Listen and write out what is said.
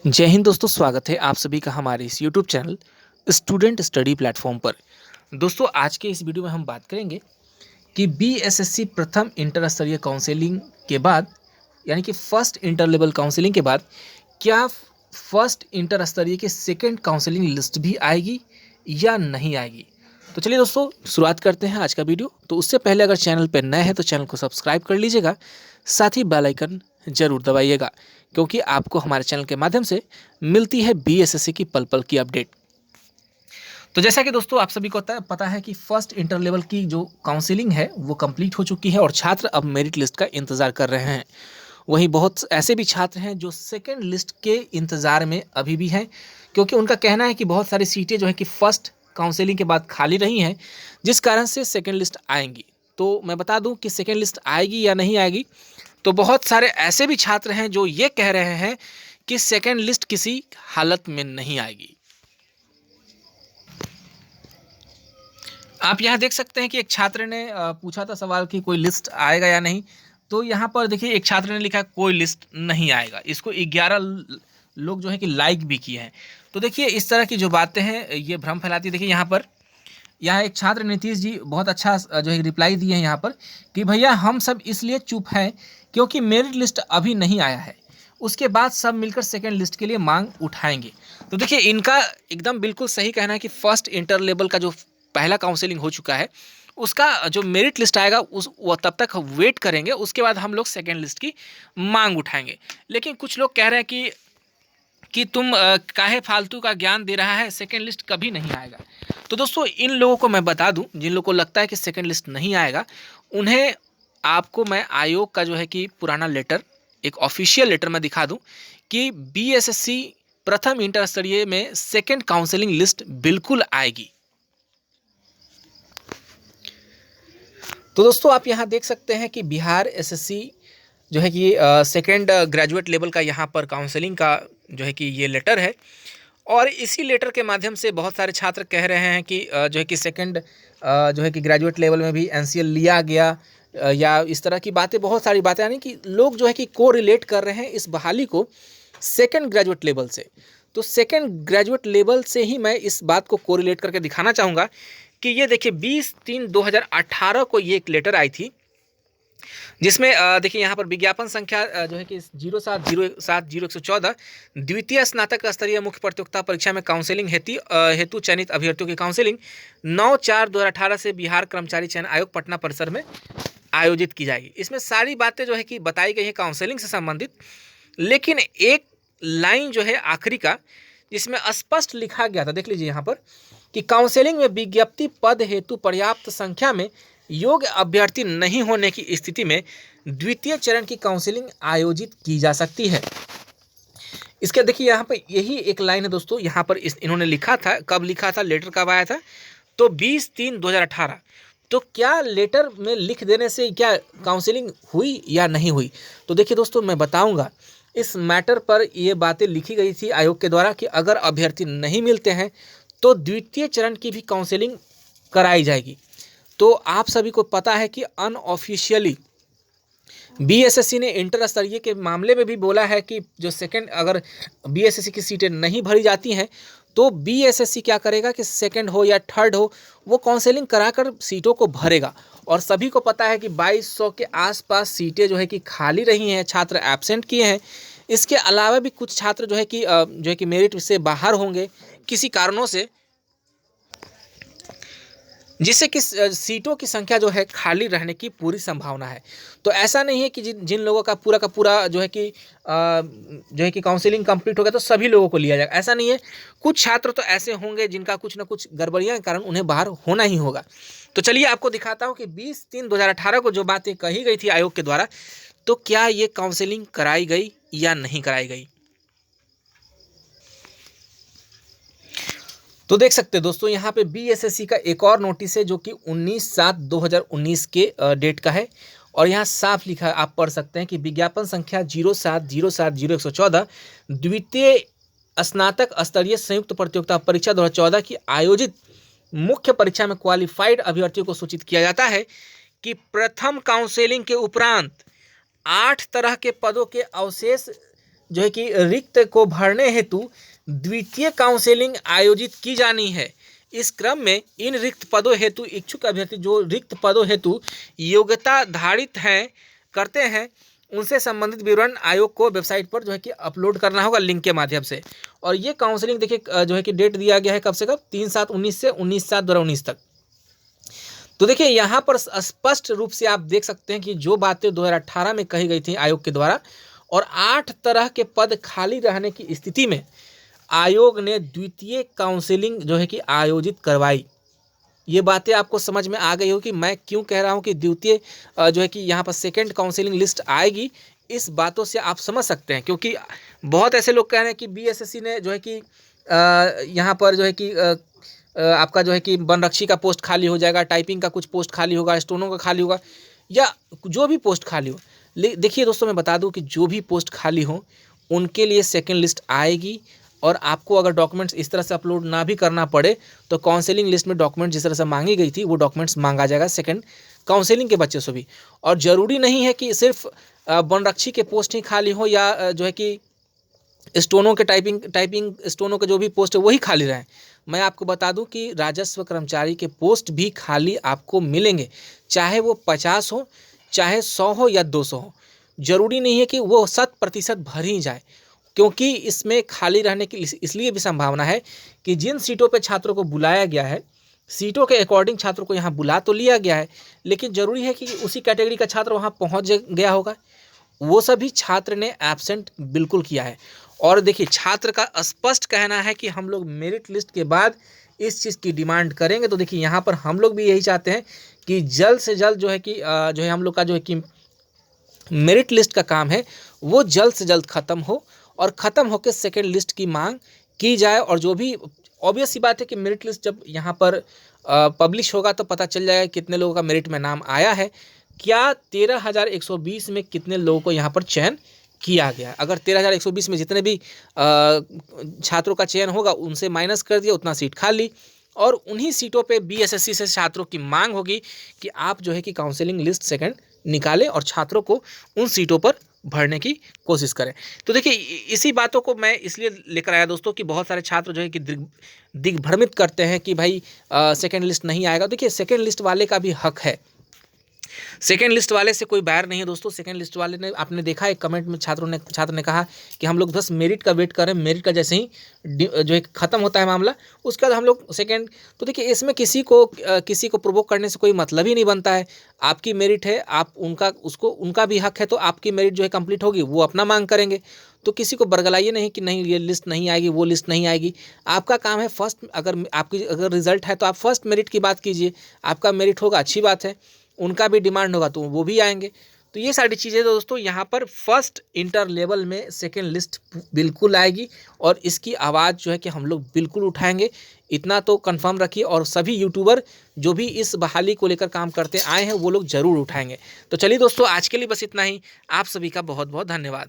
जय हिंद दोस्तों, स्वागत है आप सभी का हमारे इस YouTube channel student study platform पर। दोस्तों, आज के इस वीडियो में हम बात करेंगे कि बीएसएससी प्रथम इंटर स्तरीय काउंसलिंग के बाद, यानी कि फर्स्ट इंटर लेवल काउंसलिंग के बाद, क्या फर्स्ट इंटर स्तरीय की सेकेंड काउंसलिंग लिस्ट भी आएगी या नहीं आएगी। तो चलिए दोस्तों, शुरुआत करते हैं आज का वीडियो। तो उससे पहले अगर चैनल पर नए हैं तो चैनल को सब्सक्राइब कर लीजिएगा, साथ ही बेल आइकन जरूर दबाइएगा, क्योंकि आपको हमारे चैनल के माध्यम से मिलती है बीएसएससी की पल पल की अपडेट। तो जैसा कि दोस्तों आप सभी को पता है कि फर्स्ट इंटर लेवल की जो काउंसलिंग है वो कंप्लीट हो चुकी है और छात्र अब मेरिट लिस्ट का इंतज़ार कर रहे हैं। वहीं बहुत ऐसे भी छात्र हैं जो सेकेंड लिस्ट के इंतज़ार में अभी भी हैं, क्योंकि उनका कहना है कि बहुत सारी सीटें जो है कि फर्स्ट काउंसलिंग के बाद खाली रही हैं, जिस कारण से सेकेंड लिस्ट आएंगी। तो मैं बता दूं कि सेकेंड लिस्ट आएगी या नहीं आएगी। तो बहुत सारे ऐसे भी छात्र हैं जो ये कह रहे हैं कि सेकेंड लिस्ट किसी हालत में नहीं आएगी। आप यहाँ देख सकते हैं कि एक छात्र ने पूछा था सवाल कि कोई लिस्ट आएगा या नहीं। तो यहाँ पर देखिए, एक छात्र ने लिखा कोई लिस्ट नहीं आएगा। इसको 11 लोग जो है कि लाइक भी किए हैं। तो देखिए, इस तरह की जो बातें हैं ये भ्रम फैलाती है। देखिए यहाँ एक छात्र नीतीश जी बहुत अच्छा जो है रिप्लाई दिए हैं यहाँ पर कि भैया हम सब इसलिए चुप हैं क्योंकि मेरिट लिस्ट अभी नहीं आया है, उसके बाद सब मिलकर सेकेंड लिस्ट के लिए मांग उठाएंगे। तो देखिए, इनका एकदम बिल्कुल सही कहना है कि फर्स्ट इंटर लेवल का जो पहला काउंसलिंग हो चुका है, उसका जो मेरिट लिस्ट आएगा वो तब तक वेट करेंगे, उसके बाद हम लोग सेकेंड लिस्ट की मांग उठाएंगे। लेकिन कुछ लोग कह रहे हैं कि तुम काहे फालतू का ज्ञान दे रहा है, सेकेंड लिस्ट कभी नहीं आएगा। तो दोस्तों, इन लोगों को मैं बता दूं, जिन लोगों को लगता है कि सेकेंड लिस्ट नहीं आएगा, उन्हें आपको मैं आयोग का जो है कि पुराना लेटर, एक ऑफिशियल लेटर मैं दिखा दूं कि बीएसएससी प्रथम इंटर स्तरीय में सेकेंड काउंसलिंग लिस्ट बिल्कुल आएगी। तो दोस्तों, आप यहाँ देख सकते हैं कि बिहार एसएससी जो है कि सेकेंड ग्रेजुएट लेवल का यहाँ पर काउंसलिंग का जो है कि ये लेटर है, और इसी लेटर के माध्यम से बहुत सारे छात्र कह रहे हैं कि जो है कि सेकेंड जो है कि ग्रेजुएट लेवल में भी एनसीएल लिया गया, या इस तरह की बातें, बहुत सारी बातें, यानी कि लोग जो है कि को रिलेट कर रहे हैं इस बहाली को सेकेंड ग्रेजुएट लेवल से। तो सेकेंड ग्रेजुएट लेवल से ही मैं इस बात को कोरिलेट करके दिखाना चाहूँगा कि ये देखिए 20/3/2018 को ये एक लेटर आई थी, जिसमें देखिए यहाँ पर विज्ञापन संख्या जो है कि 07070114 द्वितीय स्नातक स्तरीय मुख्य प्रतियोगिता परीक्षा में काउंसलिंग हेतु चयनित अभ्यर्थियों की काउंसलिंग 9/4/2018 से बिहार कर्मचारी चयन आयोग पटना परिसर में आयोजित की जाएगी। इसमें सारी बातें जो है कि बताई गई हैं काउंसलिंग से संबंधित, लेकिन एक लाइन जो है आखिरी का, जिसमें स्पष्ट लिखा गया था, देख लीजिए यहाँ पर, कि काउंसलिंग में विज्ञप्ति पद हेतु पर्याप्त संख्या में योग्य अभ्यर्थी नहीं होने की स्थिति में द्वितीय चरण की काउंसलिंग आयोजित की जा सकती है। इसके देखिए यहाँ पर यही एक लाइन है दोस्तों, यहाँ पर इन्होंने लिखा था, कब लिखा था, लेटर कब आया था, तो 20/3/2018। तो क्या लेटर में लिख देने से क्या काउंसलिंग हुई या नहीं हुई? तो देखिए दोस्तों, मैं बताऊंगा इस मैटर पर। ये बातें लिखी गई थी आयोग के द्वारा कि अगर अभ्यर्थी नहीं मिलते हैं तो द्वितीय चरण की भी काउंसलिंग कराई जाएगी। तो आप सभी को पता है कि अनऑफिशियली बीएसएससी ने इंटर स्तरीय के मामले में भी बोला है कि जो सेकंड, अगर बीएसएससी की सीटें नहीं भरी जाती हैं तो बीएसएससी क्या करेगा कि सेकंड हो या थर्ड हो, वो काउंसलिंग कराकर सीटों को भरेगा। और सभी को पता है कि 2200 के आसपास सीटें जो है कि खाली रही हैं, छात्र एब्सेंट किए हैं। इसके अलावा भी कुछ छात्र जो है कि मेरिट से बाहर होंगे किसी कारणों से, जिससे कि सीटों की संख्या जो है खाली रहने की पूरी संभावना है। तो ऐसा नहीं है कि जिन लोगों का पूरा जो है कि काउंसलिंग कंप्लीट हो गया तो सभी लोगों को लिया जाएगा, ऐसा नहीं है। कुछ छात्र तो ऐसे होंगे जिनका कुछ ना कुछ गड़बड़ियां के कारण उन्हें बाहर होना ही होगा। तो चलिए आपको दिखाता हूँ कि 20/3/2018 को जो बातें कही गई थी आयोग के द्वारा, तो क्या ये काउंसलिंग कराई गई या नहीं कराई गई। तो देख सकते हैं दोस्तों, यहाँ पे बीएसएससी का एक और नोटिस है जो कि 19/7/2019 के डेट का है, और यहाँ साफ लिखा है, आप पढ़ सकते हैं कि विज्ञापन संख्या 07070114 द्वितीय स्नातक स्तरीय संयुक्त प्रतियोगिता परीक्षा 2014 की आयोजित मुख्य परीक्षा में क्वालिफाइड अभ्यर्थियों को सूचित किया जाता है कि प्रथम काउंसलिंग के उपरांत 8 तरह के पदों के अवशेष जो है कि रिक्त को भरने हेतु द्वितीय काउंसलिंग आयोजित की जानी है। इस क्रम में इन रिक्त पदों हेतु इच्छुक अभ्यर्थी जो रिक्त पदों हेतु योग्यता धारित हैं करते हैं, उनसे संबंधित विवरण आयोग को वेबसाइट पर जो है कि अपलोड करना होगा लिंक के माध्यम से। और ये काउंसलिंग देखिए जो है कि डेट दिया गया है कब से कब, 3/7/19 से 19/7/2019 तक। तो देखिए यहाँ पर स्पष्ट रूप से आप देख सकते हैं कि जो बातें 2018 में कही गई थी आयोग के द्वारा, और 8 तरह के पद खाली रहने की स्थिति में आयोग ने द्वितीय काउंसलिंग जो है कि आयोजित करवाई। ये बातें आपको समझ में आ गई हो कि मैं क्यों कह रहा हूँ कि द्वितीय जो है कि यहाँ पर सेकेंड काउंसलिंग लिस्ट आएगी। इस बातों से आप समझ सकते हैं, क्योंकि बहुत ऐसे लोग कह रहे हैं कि बीएसएससी ने जो है कि यहाँ पर जो है कि आपका जो है कि वनरक्षी का पोस्ट खाली हो जाएगा, टाइपिंग का कुछ पोस्ट खाली होगा, स्टोनों का खाली होगा, या जो भी पोस्ट खाली हो। देखिए दोस्तों, मैं बता दूं कि जो भी पोस्ट खाली हो उनके लिए सेकंड लिस्ट आएगी। और आपको अगर डॉक्यूमेंट्स इस तरह से अपलोड ना भी करना पड़े तो काउंसलिंग लिस्ट में डॉक्यूमेंट जिस तरह से मांगी गई थी वो डॉक्यूमेंट्स मांगा जाएगा सेकंड काउंसलिंग के बच्चे से भी। और ज़रूरी नहीं है कि सिर्फ वनरक्षी के पोस्ट ही खाली हो या जो है कि स्टोनों के टाइपिंग स्टोनों के जो भी पोस्ट है वही खाली रहें। मैं आपको बता दूं कि राजस्व कर्मचारी के पोस्ट भी खाली आपको मिलेंगे, चाहे वो 50 हो, चाहे 100 हो या 200 हो। ज़रूरी नहीं है कि वो 100% भर ही जाए, क्योंकि इसमें खाली रहने की इसलिए भी संभावना है कि जिन सीटों पर छात्रों को बुलाया गया है, सीटों के अकॉर्डिंग छात्रों को यहाँ बुला तो लिया गया है, लेकिन ज़रूरी है कि उसी कैटेगरी का छात्र वहाँ पहुँच गया होगा। वो सभी छात्र ने एब्सेंट बिल्कुल किया है। और देखिए, छात्र का स्पष्ट कहना है कि हम लोग मेरिट लिस्ट के बाद इस चीज़ की डिमांड करेंगे। तो देखिए, यहाँ पर हम लोग भी यही चाहते हैं कि जल्द से जल्द जो है कि जो है हम लोग का जो है कि मेरिट लिस्ट का काम है वो जल्द से जल्द ख़त्म हो, और ख़त्म होकर सेकेंड लिस्ट की मांग की जाए। और जो भी ऑब्वियस सी बात है कि मेरिट लिस्ट जब यहाँ पर पब्लिश होगा तो पता चल जाएगा कितने लोगों का मेरिट में नाम आया है। क्या 13,120 में कितने लोगों को यहाँ पर चयन किया गया। अगर 13,120 में जितने भी छात्रों का चयन होगा उनसे माइनस कर दिया, उतना सीट खाली, और उन्हीं सीटों पे बीएसएससी से छात्रों की मांग होगी कि आप जो है कि काउंसलिंग लिस्ट सेकंड निकालें और छात्रों को उन सीटों पर भरने की कोशिश करें। तो देखिए, इसी बातों को मैं इसलिए लेकर आया दोस्तों कि बहुत सारे छात्र जो है कि दिग्भ्रमित करते हैं कि भाई सेकेंड लिस्ट नहीं आएगा। देखिए, सेकेंड लिस्ट वाले का भी हक है, सेकेंड लिस्ट वाले से कोई बैर नहीं है दोस्तों। सेकेंड लिस्ट वाले ने, आपने देखा है कमेंट में छात्र ने कहा कि हम लोग बस मेरिट का वेट कर रहे हैं, मेरिट का जैसे ही जो है ख़त्म होता है मामला उसके बाद हम लोग सेकेंड। तो देखिए, इसमें किसी को प्रोवोक करने से कोई मतलब ही नहीं बनता है। आपकी मेरिट है, आप उनका भी हक है, तो आपकी मेरिट जो है कंप्लीट होगी, वो अपना मांग करेंगे। तो किसी को बरगलाइए नहीं कि नहीं ये लिस्ट नहीं आएगी, वो लिस्ट नहीं आएगी। आपका काम है फर्स्ट, अगर रिजल्ट है तो आप फर्स्ट मेरिट की बात कीजिए। आपका मेरिट होगा, अच्छी बात है, उनका भी डिमांड होगा तो वो भी आएंगे। तो ये सारी चीज़ें दोस्तों यहाँ पर फर्स्ट इंटर लेवल में सेकेंड लिस्ट बिल्कुल आएगी, और इसकी आवाज़ जो है कि हम लोग बिल्कुल उठाएंगे, इतना तो कंफर्म रखिए। और सभी यूट्यूबर जो भी इस बहाली को लेकर काम करते आए हैं वो लोग ज़रूर उठाएंगे। तो चलिए दोस्तों, आज के लिए बस इतना ही। आप सभी का बहुत बहुत धन्यवाद।